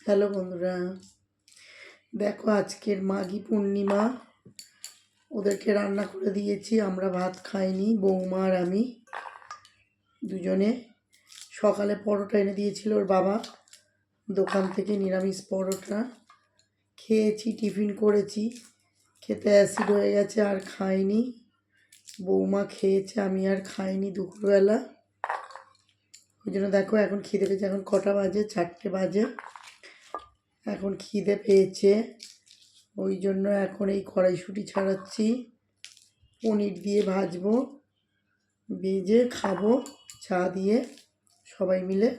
Hello বন্ধুরা, দেখো আজকের মাঘী পূর্ণিমা। ওদেরকে রান্না করে দিয়েছি, আমরা ভাত খাইনি, বৌমা আর আমি দুজনে। সকালে পরোটা এনে দিয়েছিল ওর বাবা দোকান থেকে, নিরামিষ পরোটা খেয়েছি, টিফিন করেছি, খেতে অ্যাসিড হয়ে গেছে আর খাইনি। বৌমা খেয়েছে, আমি আর খাইনি দুপুরবেলা। ওই জন্য দেখো এখন খিদে পেয়েছে। এখন কটা বাজে? 4টে বাজে। এখন খিদে পেয়েছে, ওই জন্য এখন এই কড়াইশুঁটি ছাড়াচ্ছি, পনির দিয়ে ভাজবো, ভেজে খাবো চা দিয়ে সবাই মিলে।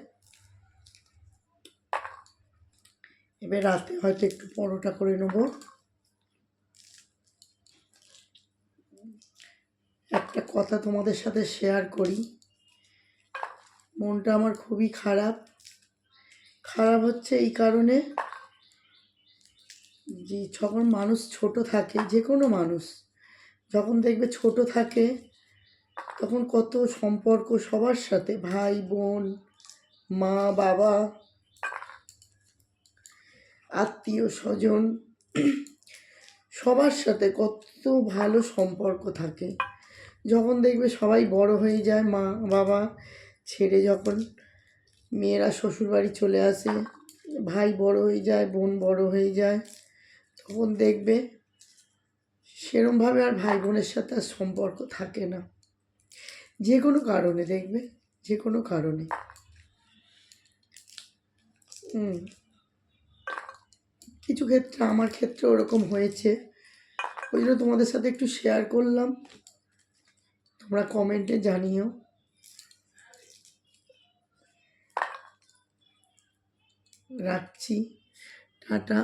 এবার রাতে হয়তো একটু পরোটা করে নেব। একটা কথা তোমাদের সাথে শেয়ার করি, মনটা আমার খুবই খারাপ হচ্ছে এই কারণে যে যখন মানুষ ছোট থাকে, যে কোনো মানুষ যখন দেখবে ছোট থাকে, তখন কত সম্পর্ক সবার সাথে, ভাই বোন, মা বাবা, আত্মীয় স্বজন, সবার সাথে কত ভালো সম্পর্ক থাকে। যখন দেখবে সবাই বড় হয়ে যায়, মা বাবা ছেড়ে যখন মেয়েরা শ্বশুরবাড়ি চলে আসে, ভাই বড় হয়ে যায়, বোন বড় হয়ে যায়, তখন দেখবে সেরমভাবে আর ভাই বোনের সাথে আর সম্পর্ক থাকে না। যে কোনো কারণে দেখবে, যে কোনো কারণে। কিছু ক্ষেত্রে, আমার ক্ষেত্রে ওরকম হয়েছে, ওই জন্য তোমাদের সাথে একটু শেয়ার করলাম, তোমরা কমেন্টে জানিও। রাখছি, টাটা।